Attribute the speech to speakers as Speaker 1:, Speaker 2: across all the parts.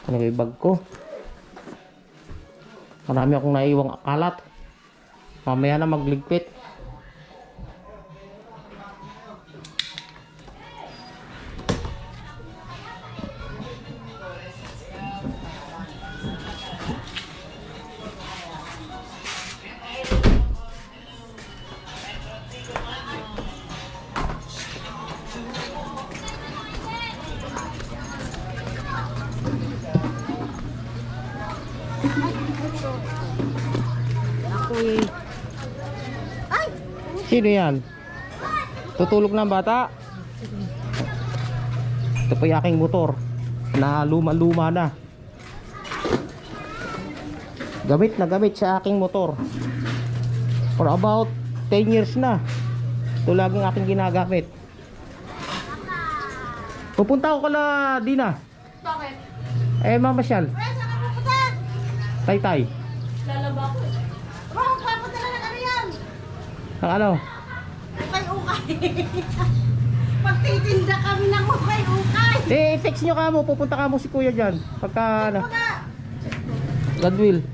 Speaker 1: Ano yung bag ko? Marami akong naiwang kalat. Mamaya na magligpit.
Speaker 2: Ako'y... Ay!
Speaker 1: Sino yan? Tutulog na ang bata? Ito po yung aking motor na luma-luma na. Gamit na gamit sa aking motor for about 10 years na. Ito laging aking ginagamit. Pupunta ako kala Dina.
Speaker 2: Bakit?
Speaker 1: Mamasyal.
Speaker 2: Ay, saan ka pupunta?
Speaker 1: Tay-tay.
Speaker 2: Lalaba ko eh. Baka magpapadala ng ano yan?
Speaker 1: Ang ano?
Speaker 2: Ukay-ukay. Magtitinda kami ng ukay-ukay.
Speaker 1: Text nyo ka mo. Pupunta ka mo si kuya dyan. Pagka ano.
Speaker 2: Wala.
Speaker 1: God will.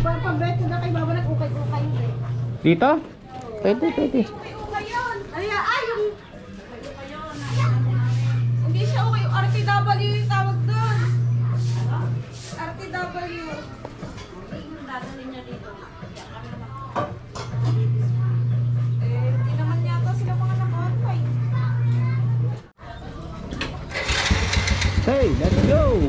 Speaker 2: Pambet na kayo baba ng ukay-ukay.
Speaker 1: Dito? Pwede, pwede.
Speaker 2: Ukay yun. Ay, yung... Hindi siya ukay. RTW yung tawag doon. RTW. Dadalhin niya dito. Hindi naman yata sila mga naka-online.
Speaker 1: Hey, let's go!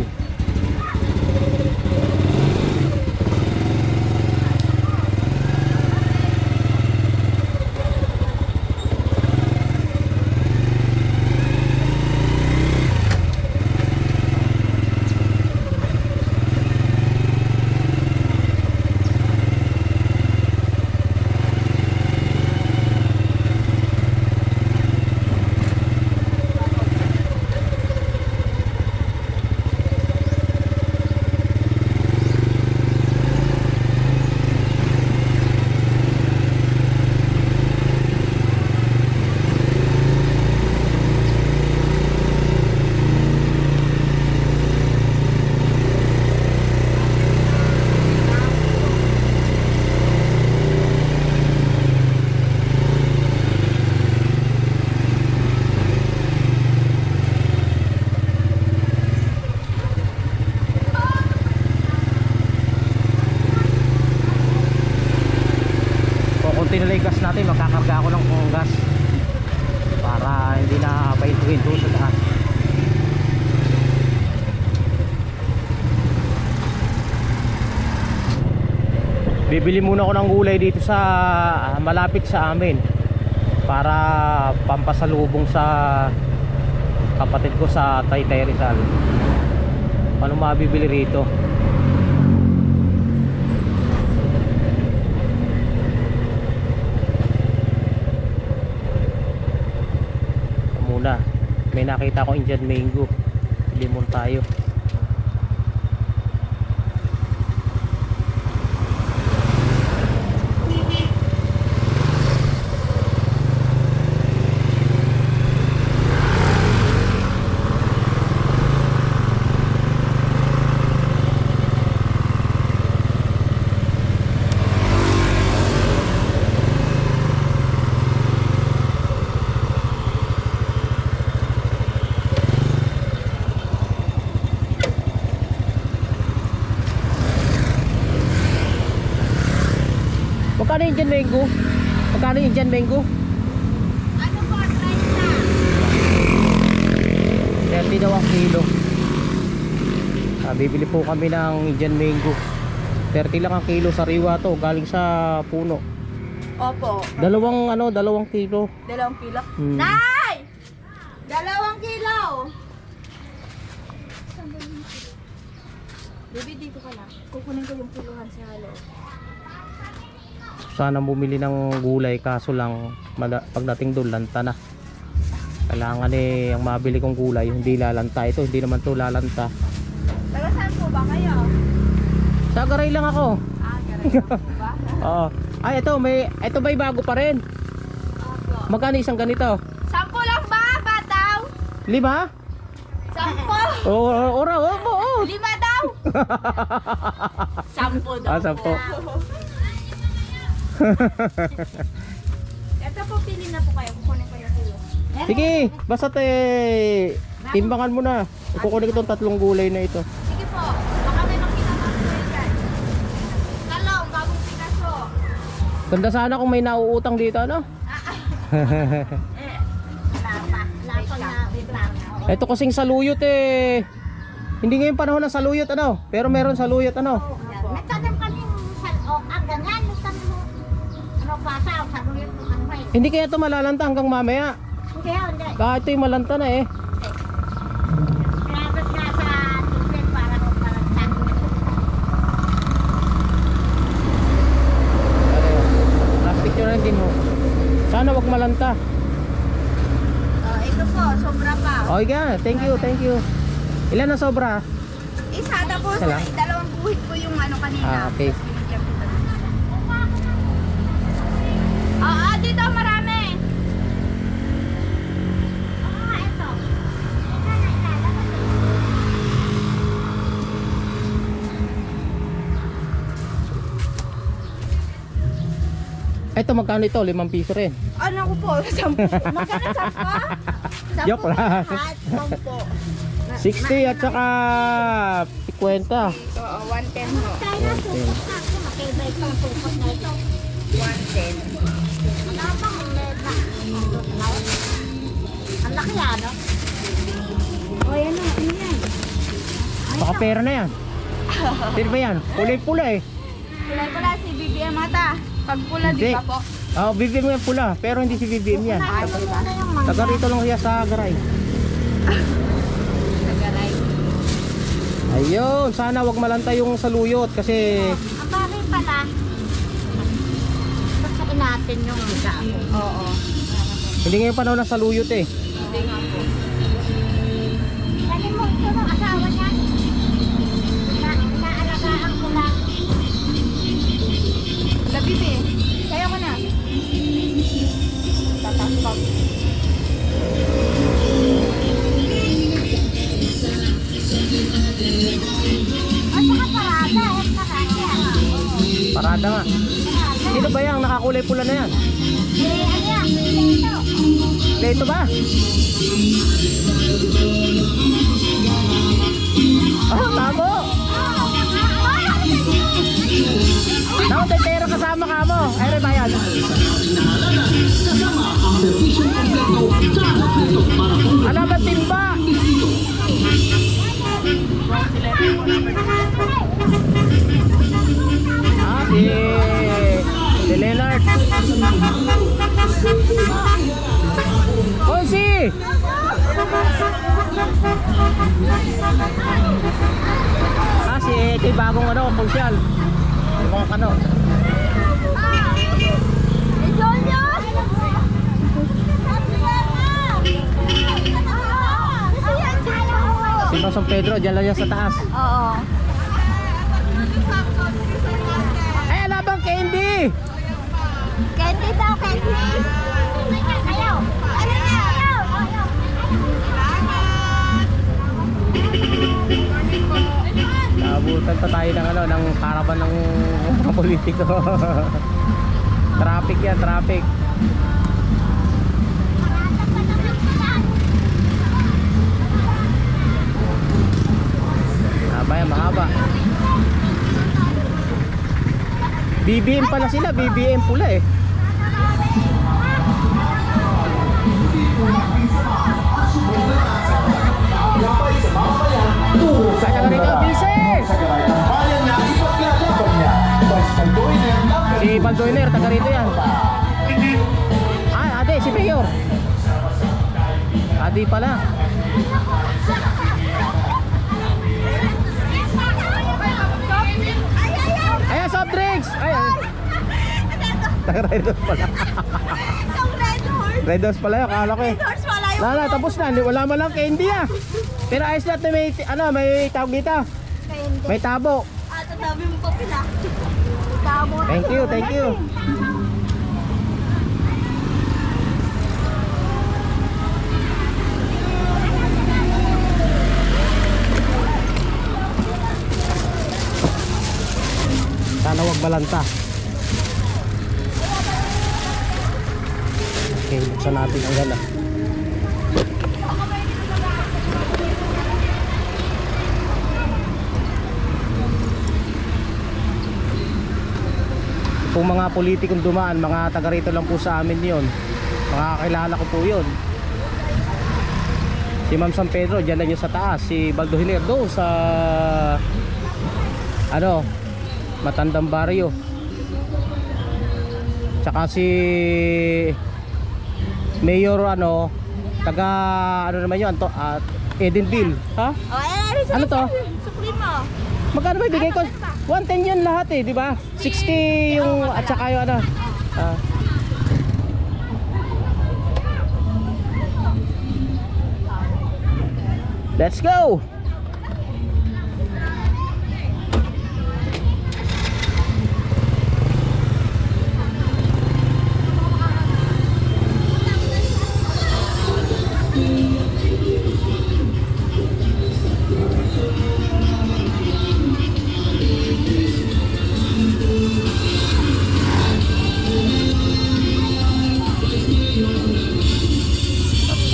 Speaker 1: Konti na lang yung gas natin, magkakarga ako ng gas para hindi na pahinto-hinto sa taas. Bibili muna ako ng gulay dito sa malapit sa amin para pampasalubong sa kapatid ko sa Taytay Rizal. Ano mabibili rito? May nakita ko Indian mango. Limon tayo. Magkano yung Indian mango? Magkano yung Indian mango?
Speaker 2: Ano po, 30
Speaker 1: 30 daw ang kilo. Bibili po kami ng Indian mango. 30 lang ang kilo, sariwa to, galing sa puno.
Speaker 2: Opo.
Speaker 1: Dalawang kilo.
Speaker 2: 2 kilo.
Speaker 1: Hmm.
Speaker 2: Nay! 2 kilo! Baby, dito ka lang. Kukunin ko yung puluhan sa halo.
Speaker 1: Sana bumili ng gulay kaso lang pagdating doon lanta na. Kailangan ang mabili kong gulay hindi lalanta. Ito hindi naman to lalanta.
Speaker 2: Taga saan po ba kayo?
Speaker 1: Sa Garay lang ako.
Speaker 2: Garay po ba?
Speaker 1: Oo. Ay ito may bago pa rin.
Speaker 2: Opo.
Speaker 1: Magkano isang ganito?
Speaker 2: 10 lang ba, bataw?
Speaker 1: 5? Ora, oh.
Speaker 2: 5 daw. 10 daw.
Speaker 1: Ah, 10.
Speaker 2: Ito po, pili na po kayo. Kukunin ko yung kilo.
Speaker 1: Sige, basta timbangan mo na. Ikukunin ko itong 3 gulay na ito.
Speaker 2: Sige po. Baka may makita natin dyan. Talong, bagong pinaso.
Speaker 1: Ganda sana kung may nauutang dito, ano? Ito kasing saluyot eh. Hindi ngayon panahon ng saluyot, ano? Pero meron saluyot, ano?
Speaker 3: May tanim kaming ganyan, may tanim mo. Ano pasa, saluyot mo ano eh.
Speaker 1: Hindi kaya ito malalanta hanggang mamaya.
Speaker 3: Hindi.
Speaker 1: Kahit ito'y malanta na eh.
Speaker 3: Pinabot na sa tubig para magpalantan.
Speaker 1: Last picture na din ho. Sana wag malanta.
Speaker 2: Ito po, sobra pa.
Speaker 1: Okay ka, thank you. Ilan na sobra?
Speaker 2: Isa tapos,
Speaker 1: Isa lang?
Speaker 2: dalawang buhit po yung ano kanina.
Speaker 1: Ah, okay.
Speaker 2: Tapos binigyan ko na. Dito marami.
Speaker 3: Ito.
Speaker 1: Ito magkano ito? 5 piso rin.
Speaker 2: Ano ko po? 10. Magkano 10?
Speaker 1: Joke lang. 60 at saka 50.
Speaker 2: Oo, 110 ho.
Speaker 3: Tayo na supot na. Makaiba itong supot na ito.
Speaker 2: 110.
Speaker 3: Matapang meda. Ang laki ano?
Speaker 2: O, yan o. Ano yan?
Speaker 1: Baka pera na yan. Sino ba yan? Pula eh.
Speaker 2: Pula si BBM ata. Pag pula, di
Speaker 1: Hindi.
Speaker 2: ba po?
Speaker 1: Oh, BBM yan pula. Pero hindi si BBM yan.
Speaker 3: Ano na yung mga.
Speaker 1: Taga rito lang siya sa garay.
Speaker 2: Nagaray.
Speaker 1: Ayun, sana wag malanta yung saluyot kasi
Speaker 3: Ang bagay pala. Pasakin natin yung damo.
Speaker 2: Oo.
Speaker 1: hindi ngayon panahon ng saluyot eh.
Speaker 2: Hindi nga po.
Speaker 3: Dali mo ito ng asawa niya. Naalagaan ko lang.
Speaker 2: Labi eh. Kaya ko na. Tatas pa.
Speaker 3: At saka parada. Parada.
Speaker 1: Parada nga.
Speaker 3: Parada.
Speaker 1: Sino ba yan? Nakakulay pula na yan.
Speaker 3: Ano yan? Ito.
Speaker 1: Dito ba? Ah, tamo! Naku, may pera kasama ka mo. Ay, rin ba yan? Alam ba timba? Ah, si Leonard. Konsi! Ah, si ito yung bagong ano, konsyal. Yung mga kano. Si San Pedro, dyan lang yan sa taas.
Speaker 2: Oo.
Speaker 1: Ay, ala bang candy?
Speaker 3: Candy daw, candy. Ayaw. Ano na? Ayaw.
Speaker 1: Naabutan pa tayo ng ano, ng karaban ng mga politiko. Traffic yan, traffic. Mahaba yan, mahaba. BBM pala sila, BBM pula eh. Kaya ka rito, busy! Si Baldoiner, taga rito yan. Ah, ate, si Mayor. Adi pala. Ayan, soft drinks! Ayan. Taga Red Horse pala. Red Horse pala yun, akala ko eh. Lala, tapos na, wala man lang candy ah. Pero ayos natin may, ano, may tawag dito. May tabo.
Speaker 2: Tatabi mo pa pila.
Speaker 1: Thank you, thank you. Magbalanta. Okay, buksan natin ang gana. Kung mga politikong dumaan, mga taga rito lang po sa amin yon. Makakakilala ko po yun. Si Ma'am San Pedro, dyan lang yun sa taas. Si Baldo Hiler doon sa ano, Matandang Barrio. Tsaka si Mayor ano, taga ano naman yun, Edenville. Ha? Ano to?
Speaker 2: Supremo.
Speaker 1: Magkano ba ibigay ko? 110 yun lahat eh, di ba? 60 yung at saka yung ano. Let's go!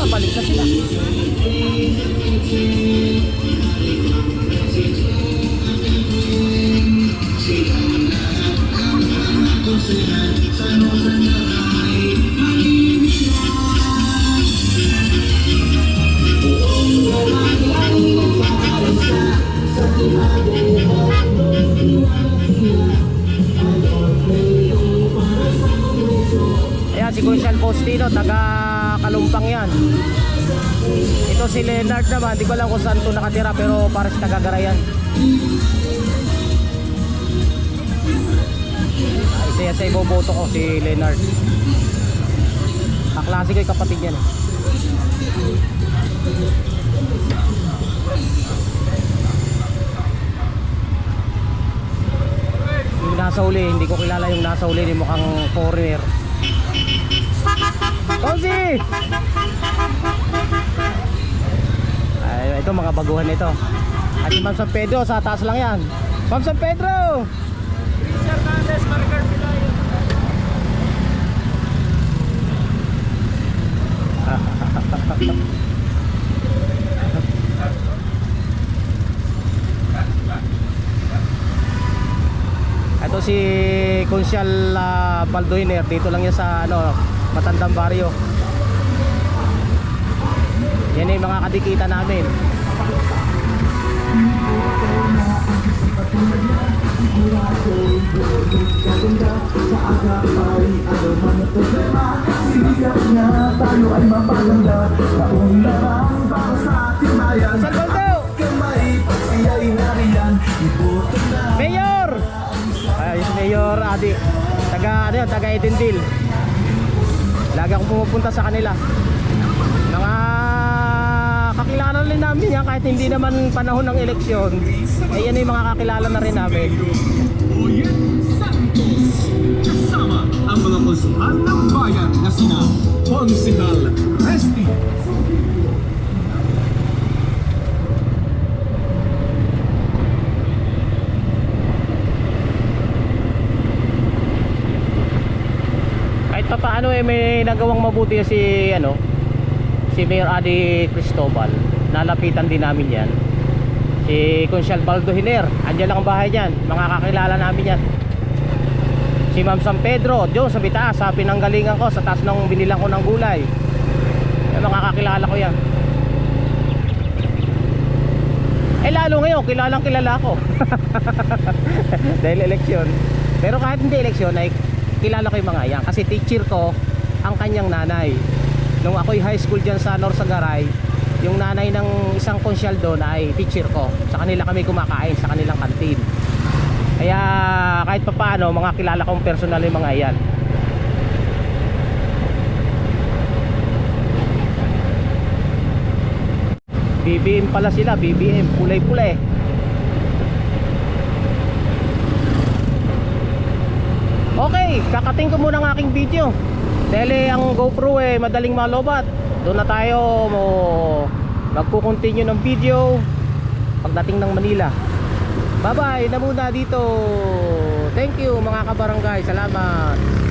Speaker 1: Balik na sila. Ayan si Consial Postino, taga Kalumpang yan. Ito si Leonard naman, di ko alam kung saan ito nakatira pero para si taga Garayan. Isa yan sa iboboto ko, si Leonard. Kaklase ko yung kapatid yan eh. Yung nasa uli, hindi ko kilala yung nasa uli, yung mukhang foreigner. Konsi! Ay, ito mga baguhan ito. At si Ma'am San Pedro, sa taas lang yan. Ma'am San Pedro! Sir Nandes, Margar Pilayo. Ito si Consial Baldo Hiler, dito lang yan sa ano, Matandang Barrio. Yan yung mga kadikita namin. San Baldo! Mayor! Ay, Mayor Adi. Taga ano yun, taga Edenville. Lagi akong pumupunta sa kanila. Mga kakilala rin namin yan kahit hindi naman panahon ng eleksyon. Eh yan yung mga kakilala na rin namin.
Speaker 4: Oyen Santos kasama ang mga konsuhan ng bayan na sina Konsehal Resti,
Speaker 1: Kahit pa paano eh may nagawang mabuti si ano, si Mayor Adi Cristobal. Nalapitan din namin yan. Si Consial Baldo Hiler, andyan lang ang bahay niyan. Mga kakilala namin yan. Si Ma'am San Pedro, doon sa bitaas, sa pinanggalingan ko, sa taas ng binilang ko ng gulay. Mga kakilala ko yan. Eh lalo ngayon, kilalang kilala ko. Dahil eleksyon. Pero kahit hindi eleksyon, ay kilala ko yung mga yan. Kasi teacher ko ang kanyang nanay. Nung ako'y high school dyan sa Norsagaray, yung nanay ng isang konsyal doon ay teacher ko. Sa kanila kami kumakain, sa kanilang kantin. Kaya kahit pa paano, mga kilala kong personal yung mga yan. BBM pala sila, BBM, kulay-pulay. Okay, kakating ko muna ng aking video. Dahil ang GoPro eh madaling malobat. Doon na tayo magko-continue ng video pagdating ng Manila. Bye bye na muna dito. Thank you mga kabarangay. Salamat.